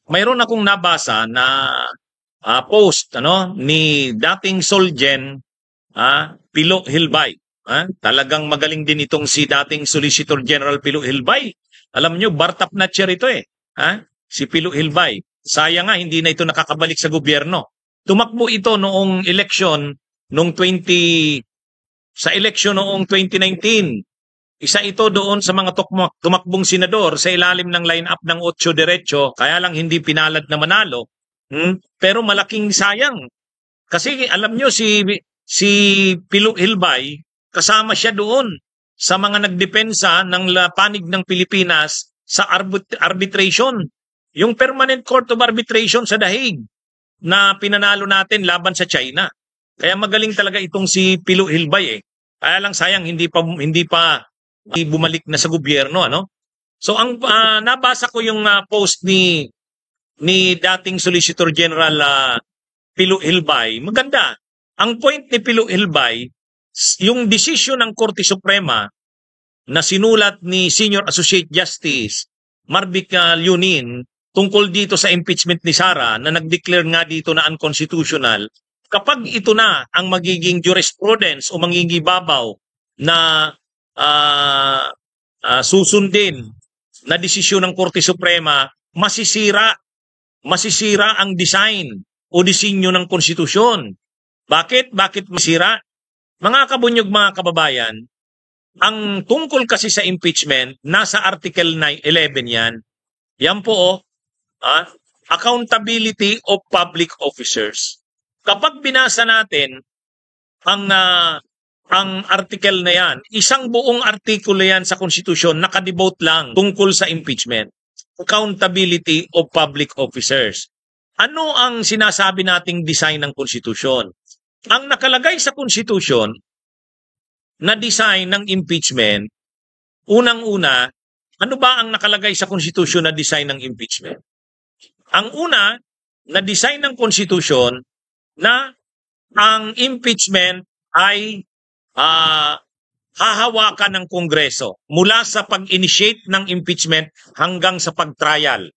mayroon akong nabasa na post ni dating Solgen Pilo Hilbay. Talagang magaling din itong si dating Solicitor General Pilo Hilbay. Alam nyo, Bartap na chair ito eh. Si Pilo Hilbay. Sayang nga, hindi na ito nakakabalik sa gobyerno. Tumakbo ito noong eleksyon sa eleksyon noong 2019. Isa ito doon sa mga tumakbong senador sa ilalim ng line-up ng 8 Diretso, kaya lang hindi pinalad na manalo. Pero malaking sayang. Kasi alam nyo, si Pilo Hilbay, kasama siya doon sa mga nagdepensa ng panig ng Pilipinas sa arbitration. Yung Permanent Court of Arbitration sa The Hague na pinanalo natin laban sa China. Kaya magaling talaga itong si Pilo Hilbay eh. Kaya lang sayang hindi pa bumalik na sa gobyerno, So ang nabasa ko yung post ni dating Solicitor General Pilo Hilbay, maganda. Ang point ni Pilo Hilbay, yung desisyon ng Korte Suprema na sinulat ni Senior Associate Justice Marvic Leonin tungkol dito sa impeachment ni Sara na nag-declare nga dito na unconstitutional, kapag ito na ang magiging jurisprudence o magiging babaw na susundin na desisyon ng Korte Suprema, masisira ang design o disenyo ng konstitusyon. Bakit? Bakit masira? Mga kabunyog, mga kababayan, ang tungkol kasi sa impeachment, nasa Article 11 yan. Yan po, accountability of public officers. Kapag binasa natin ang article na yan, isang buong artikulo yan sa konstitusyon, nakadevote lang tungkol sa impeachment. Accountability of public officers. Ano ang sinasabi nating design ng konstitusyon? Ang nakalagay sa konstitusyon na design ng impeachment, unang-una, ano ba ang nakalagay sa konstitusyon na design ng impeachment? Ang una, na design ng konstitusyon na ang impeachment ay hahawakan ng Kongreso mula sa pag-initiate ng impeachment hanggang sa pag-trial.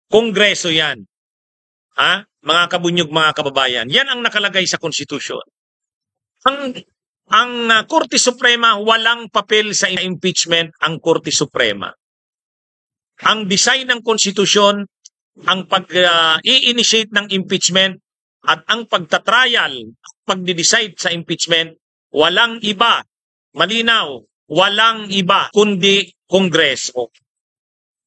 Kongreso yan. Mga kabunyog, mga kababayan. Yan ang nakalagay sa konstitusyon. Ang Korte Suprema, walang papel sa impeachment ang Korte Suprema. Ang design ng konstitusyon, ang pag-i-initiate ng impeachment at ang pagtatrial, pag-decide sa impeachment, walang iba, malinaw, walang iba kundi Kongreso.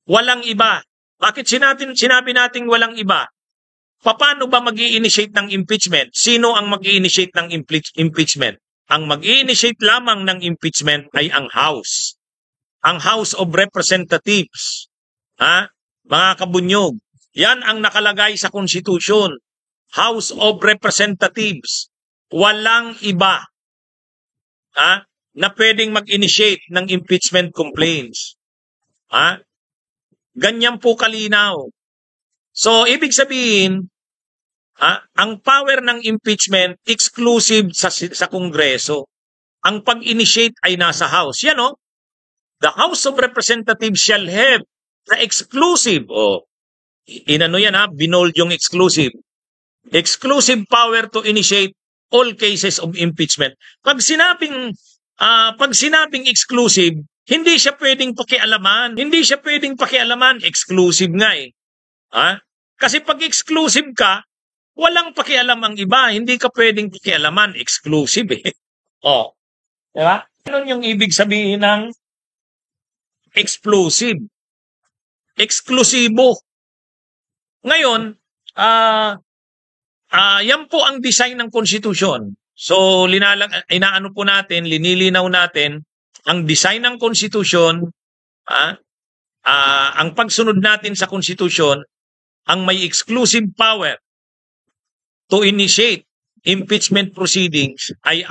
Walang iba. Bakit sinabi natin walang iba? Paano ba mag-i-initiate ng impeachment? Sino ang mag-i-initiate ng impeachment? Ang mag-i-initiate lamang ng impeachment ay ang House. Ang House of Representatives. Mga kabunyog, yan ang nakalagay sa Constitution. House of Representatives. Walang iba na pwedeng mag-initiate ng impeachment complaints. Ganyan po kalinaw. So, ibig sabihin, ang power ng impeachment exclusive sa Kongreso. Ang pag-initiate ay nasa House. Yan the House of Representatives shall have the exclusive, binold yung exclusive. Exclusive power to initiate all cases of impeachment. Pag sinabing exclusive, hindi siya pwedeng pakialaman. Hindi siya pwedeng pakialaman. Exclusive nga eh. Kasi pag exclusive ka, walang pakialam ang iba. Hindi ka pwedeng pakialaman. Exclusive eh. Diba? Ano yung ibig sabihin ng exclusive? Eksklusibo. Ngayon, yan po ang design ng konstitusyon. So, linilinaw natin, ang design ng konstitusyon, ang pagsunod natin sa konstitusyon, ang may exclusive power to initiate impeachment proceedings ay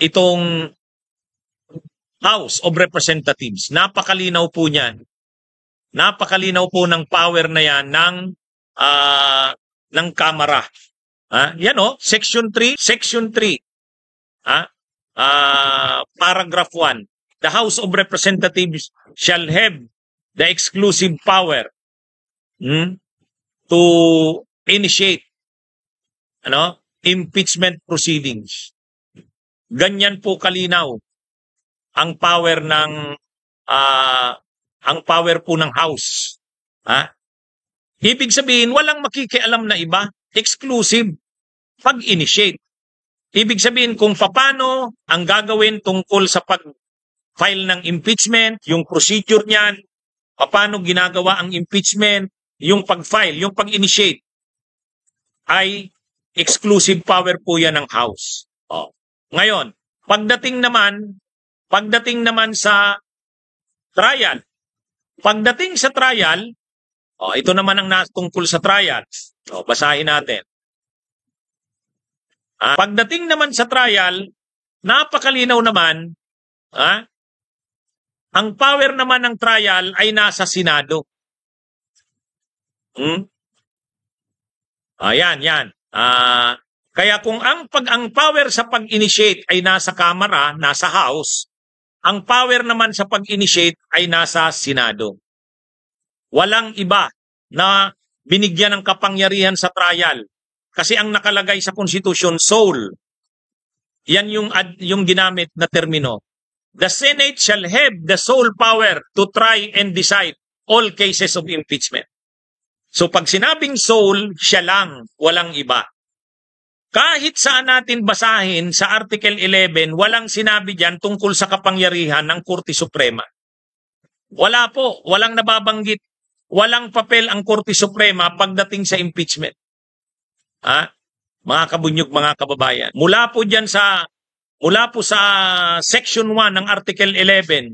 itong House of Representatives. Napakalinaw po niyan. Napakalinaw po ng power na yan ng Kamara. Yan Section 3. Paragraph 1. the House of Representatives shall have the exclusive power to initiate impeachment proceedings. Ganyan po kalinaw ang power po ng House. Ibig sabihin, walang makikialam na iba, exclusive pag-initiate. Ibig sabihin kung paano ang gagawin tungkol sa pag-file ng impeachment, yung procedure niyan, paano ginagawa ang impeachment, yung pag-file, yung pag-initiate, ay exclusive power po yan ng House. Ngayon, pagdating naman sa trial, ito naman ang tungkol sa trial. Basahin natin. Pagdating naman sa trial, napakalinaw naman, ang power naman ng trial ay nasa Senado. Yan. Kaya kung ang power sa pag-initiate ay nasa Kamara, nasa House, ang power naman sa pag-initiate ay nasa Senado. Walang iba na binigyan ng kapangyarihan sa trial. Kasi ang nakalagay sa Constitution, sole. Yan yung ginamit na termino. The Senate shall have the sole power to try and decide all cases of impeachment. So pag sinabing sole, siya lang, walang iba. Kahit saan natin basahin sa Article 11, walang sinabi diyan tungkol sa kapangyarihan ng Korte Suprema. Wala po, walang nababanggit, walang papel ang Korte Suprema pagdating sa impeachment. Mga kabunyog, mga kababayan. Mula po sa Section 1 ng Article 11,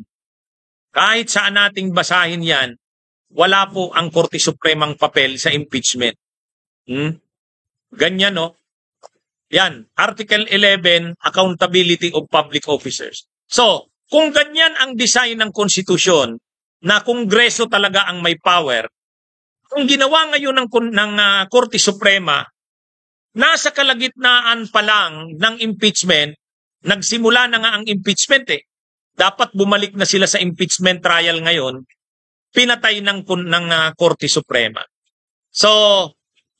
kahit saan nating basahin yan, wala po ang Korte Supremang papel sa impeachment. Ganyan, no? Yan, Article 11, Accountability of Public Officers. So, kung ganyan ang design ng konstitusyon, na Kongreso talaga ang may power, kung ginawa ngayon ng Korte Suprema, nasa kalagitnaan pa lang ng impeachment, nagsimula na nga ang impeachment Dapat bumalik na sila sa impeachment trial ngayon, pinatay ng Korte Suprema. So,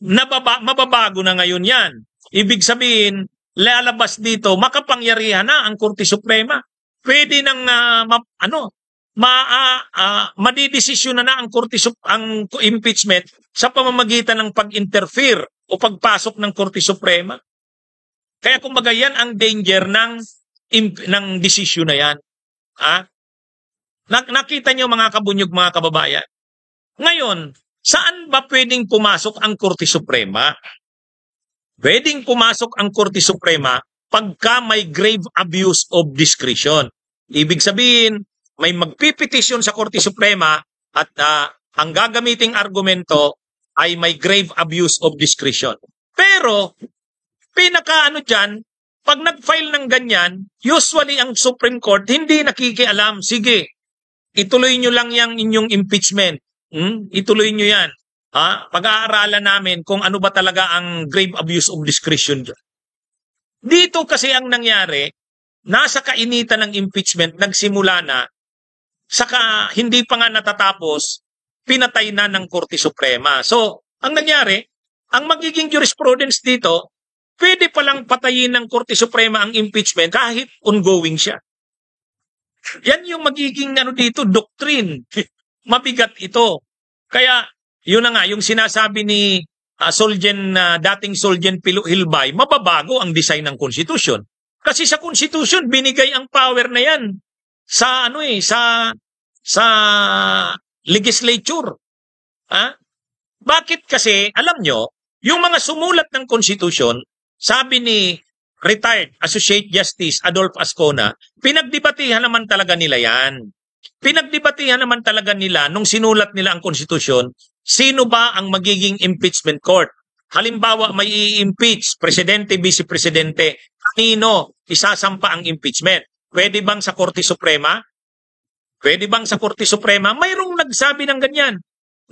mababago na ngayon yan. Ibig sabihin, lalabas dito, makapangyarihan na ang Korte Suprema. Pwede nang madidesisyon na ang impeachment sa pamamagitan ng pag-interfere o pagpasok ng Korte Suprema. Kaya kumbaga yan ang danger ng desisyon na yan. Nakita niyo mga kabunyog, mga kababayan. Ngayon, saan ba pwedeng pumasok ang Korte Suprema? Pwedeng pumasok ang Korte Suprema pagka may grave abuse of discretion. Ibig sabihin, may magpipetisyon sa Korte Suprema at ang gagamiting argumento ay may grave abuse of discretion. Pero, dyan, pag nag-file ng ganyan, usually ang Supreme Court hindi nakikialam. Sige, ituloy nyo lang yung inyong impeachment. Ituloy nyo yan. Pag-aaralan namin kung ano ba talaga ang grave abuse of discretion dyan. Dito kasi ang nangyari, nasa kainitan ng impeachment, nagsimula na, saka hindi pa nga natatapos, pinatay na ng Korte Suprema. So, ang nangyari, ang magiging jurisprudence dito, pwede palang patayin ng Korte Suprema ang impeachment kahit ongoing siya. Yan yung magiging dito, doctrine. Mabigat ito. Kaya, yun na nga, yung sinasabi ni dating Solgen Hilbay, mababago ang design ng Constitution. Kasi sa Constitution, binigay ang power na yan sa sa legislature. Bakit kasi, alam nyo, yung mga sumulat ng Constitution, sabi ni retired Associate Justice Adolph Ascona, pinagdebatihan naman talaga nila yan. Pinagdebatihan naman talaga nila nung sinulat nila ang Constitution, sino ba ang magiging impeachment court? Halimbawa, may i-impeach, presidente, vice-presidente, kanino isasampa ang impeachment? Pwede bang sa Korte Suprema? Pwede bang sa Korte Suprema? Mayroong nagsabi ng ganyan,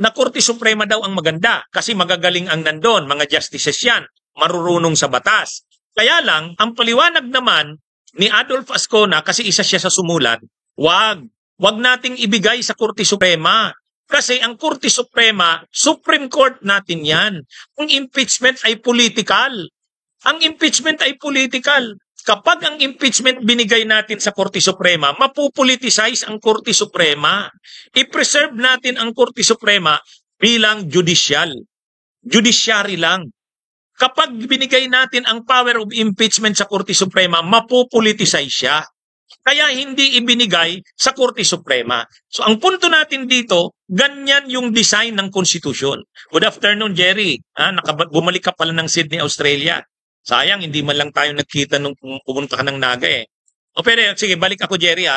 na Korte Suprema daw ang maganda kasi magagaling ang nandun, mga justices yan, marurunong sa batas. Kaya lang, ang paliwanag naman ni Adolph Ascona, kasi isa siya sa sumulat, Wag nating ibigay sa Korte Suprema. Kasi ang Korte Suprema, Supreme Court natin yan. Ang impeachment ay political. Ang impeachment ay political. Kapag ang impeachment binigay natin sa Korte Suprema, mapupoliticize ang Korte Suprema. I-preserve natin ang Korte Suprema bilang judiciary lang. Kapag binigay natin ang power of impeachment sa Korte Suprema, mapupoliticize siya. Kaya hindi ibinigay sa Korte Suprema. So ang punto natin dito, ganyan yung design ng konstitusyon. Good afternoon, Jerry. Bumalik ka pala ng Sydney, Australia. Sayang, hindi man lang tayo nagkita nung pumunta ka ng Naga eh. Pero sige, balik ako, Jerry.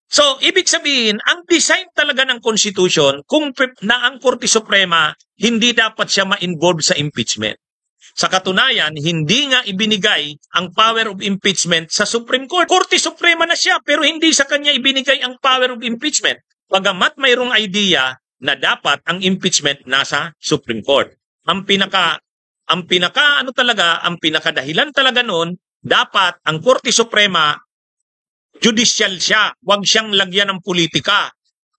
So, ibig sabihin, ang design talaga ng konstitusyon, kung na ang Korte Suprema, hindi dapat siya ma-involve sa impeachment. Sa katunayan, hindi nga ibinigay ang power of impeachment sa Supreme Court. Korte Suprema na siya, pero hindi sa kanya ibinigay ang power of impeachment. Bagamat mayroong idea na dapat ang impeachment nasa Supreme Court. Ang pinakadahilan talaga noon, dapat ang Korte Suprema, judicial siya, huwag siyang lagyan ng politika.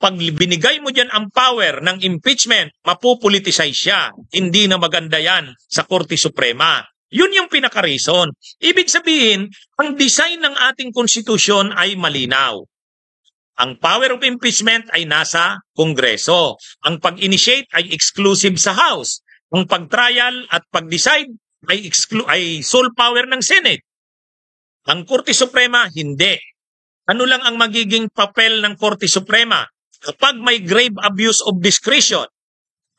Pag binigay mo dyan ang power ng impeachment, mapupoliticize siya. Hindi na maganda yan sa Korte Suprema. Yun yung pinaka-reason. Ibig sabihin, ang design ng ating konstitusyon ay malinaw. Ang power of impeachment ay nasa Kongreso. Ang pag-initiate ay exclusive sa House. Ang pag-trial at pag-decide ay sole power ng Senate. Ang Korte Suprema, hindi. Ano lang ang magiging papel ng Korte Suprema? Kapag may grave abuse of discretion,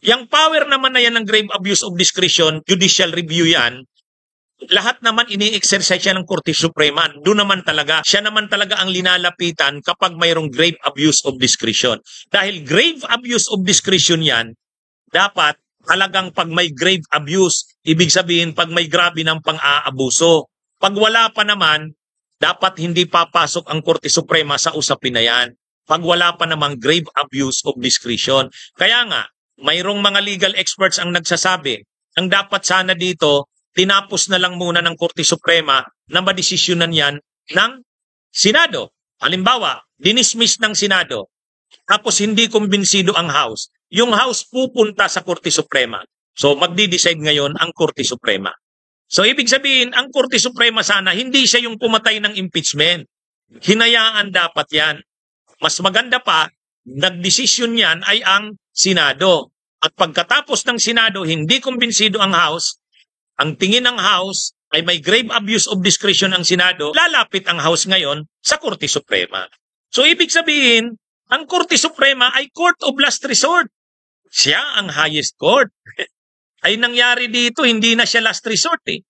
yung power naman na yan ng grave abuse of discretion, judicial review yan, lahat naman ini-exercise siya ng Korte Suprema. Doon naman talaga, siya naman talaga ang linalapitan kapag mayroong grave abuse of discretion. Dahil grave abuse of discretion yan, dapat talagang pag may grave abuse, ibig sabihin pag may grabe ng pang-aabuso. Pag wala pa naman, dapat hindi papasok ang Korte Suprema sa usapin na yan. Pag wala pa namang grave abuse of discretion. Kaya nga, mayroong mga legal experts ang nagsasabi, ang dapat sana dito, tinapos na lang muna ng Korte Suprema na madesisyonan yan ng Senado. Halimbawa, dinismiss ng Senado, tapos hindi kumbinsido ang House. Yung House pupunta sa Korte Suprema. So magdi-decide ngayon ang Korte Suprema. So ibig sabihin, ang Korte Suprema sana, hindi siya yung pumatay ng impeachment. Hinayaan dapat yan. Mas maganda pa, nagdesisyon yan ay ang Senado. At pagkatapos ng Senado, hindi kumbinsido ang House, ang tingin ng House ay may grave abuse of discretion ang Senado, lalapit ang House ngayon sa Korte Suprema. So ibig sabihin, ang Korte Suprema ay court of last resort. Siya ang highest court. Ay nangyari dito, hindi na siya last resort eh.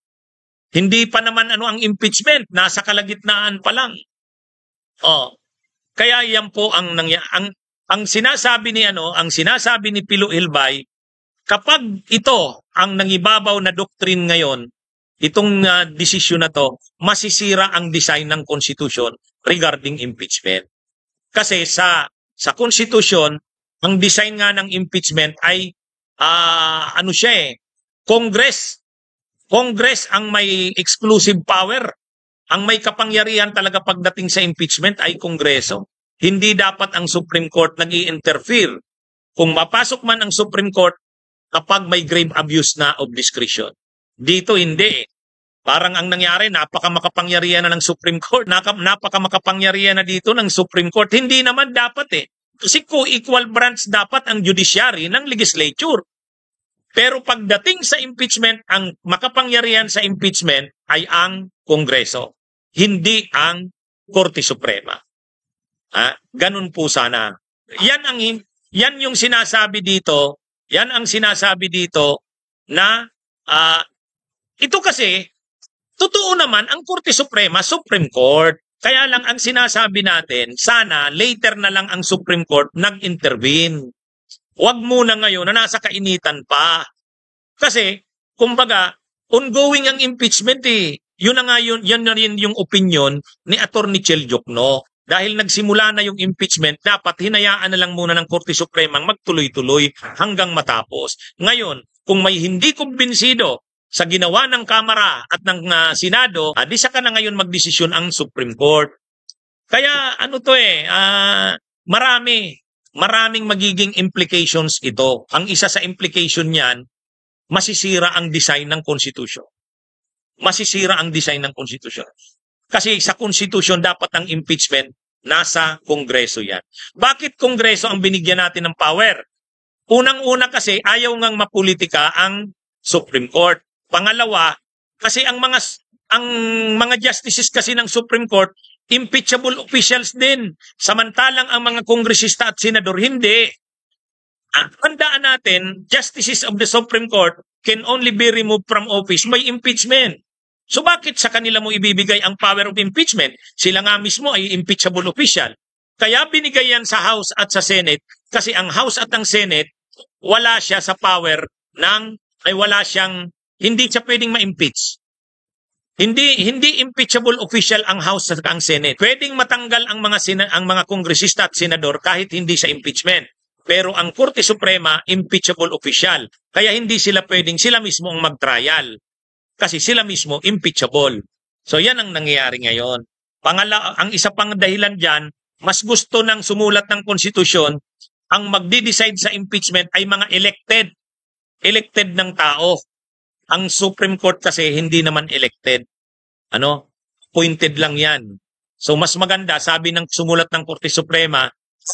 Hindi pa naman ang impeachment, nasa kalagitnaan pa lang. Kaya yan po ang sinasabi ni Pilo Ilbay, kapag ito ang nangibabaw na doktrin ngayon, itong desisyon na to, masisira ang design ng Constitution regarding impeachment. Kasi sa Constitution, ang design nga ng impeachment ay Congress ang may exclusive power. Ang may kapangyarihan talaga pagdating sa impeachment ay Kongreso. Hindi dapat ang Supreme Court nag-i-interfere. Kung mapasok man ang Supreme Court kapag may grave abuse na of discretion. Dito hindi. Parang ang nangyari, napakamakapangyarihan na ng Supreme Court. Napakamakapangyarihan na dito ng Supreme Court. Hindi naman dapat eh. Kasi co-equal branch dapat ang judiciary ng legislature. Pero pagdating sa impeachment, ang makapangyarihan sa impeachment ay ang Kongreso. Hindi ang Korte Suprema. Ganun po sana. Yan yung sinasabi dito, yan ang sinasabi dito na ito kasi, totoo naman, ang Korte Suprema, Supreme Court. Kaya lang ang sinasabi natin, sana later na lang ang Supreme Court nag-intervene. Huwag muna ngayon na nasa kainitan pa. Kasi, kumbaga, ongoing ang impeachment eh. Yun na nga yan na rin yung opinion ni Atty. Chel Jokno. Dahil nagsimula na yung impeachment, dapat hinayaan na lang muna ng Korte Supremang magtuloy-tuloy hanggang matapos. Ngayon, kung may hindi kumbinsido sa ginawa ng Kamara at ng Senado, di saka na ngayon magdesisyon ang Supreme Court. Kaya ano to maraming magiging implications ito. Ang isa sa implication niyan, masisira ang design ng Constitution. Masisira ang design ng Constitution. Kasi sa Constitution dapat ang impeachment nasa Kongreso yan. Bakit Kongreso ang binigyan natin ng power? Unang-una kasi ayaw ngang mapolitika ang Supreme Court. Pangalawa, kasi ang mga justices kasi ng Supreme Court, impeachable officials din. Samantalang ang mga kongresista at senador, hindi. Tandaan natin, justices of the Supreme Court can only be removed from office by impeachment. So bakit sa kanila mo ibibigay ang power of impeachment? Sila nga mismo ay impeachable official. Kaya binigay yan sa House at sa Senate kasi ang House at ang Senate wala siya sa power hindi siya pwedeng ma-impeach. Hindi impeachable official ang House at ang Senate. Pwedeng matanggal ang mga kongresista at senador kahit hindi sa impeachment. Pero ang Korte Suprema, impeachable official. Kaya hindi sila mismo ang mag-trial. Kasi sila mismo impeachable. So yan ang nangyayari ngayon. Ang isa pang dahilan dyan, mas gusto ng sumulat ng konstitusyon, ang magdi-decide sa impeachment ay mga elected ng tao. Ang Supreme Court kasi hindi naman elected. Appointed lang yan. So mas maganda, sabi ng sumulat ng Korte Suprema,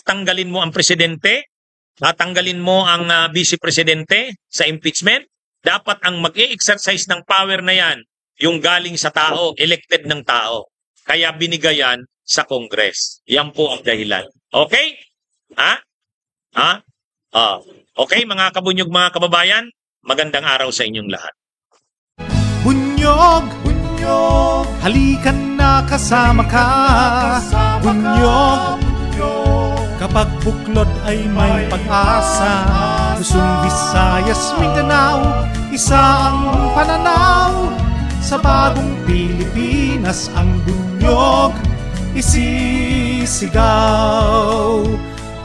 tanggalin mo ang presidente, tatanggalin mo ang vice presidente sa impeachment. Dapat ang mag-e-exercise ng power na yan, yung galing sa tao, elected ng tao. Kaya binigayan sa Congress. Yan po ang dahilan. Okay? Okay, mga kabunyog, mga kababayan, magandang araw sa inyong lahat. Bunyog, bunyog, halikan na kasama ka. Bunyog, kapag buklod ay may pag-asa. Luzon, Visayas, Mindanao, isa ang pananaw. Sa bagong Pilipinas ang bunyog isisigaw.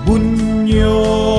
Bunyog.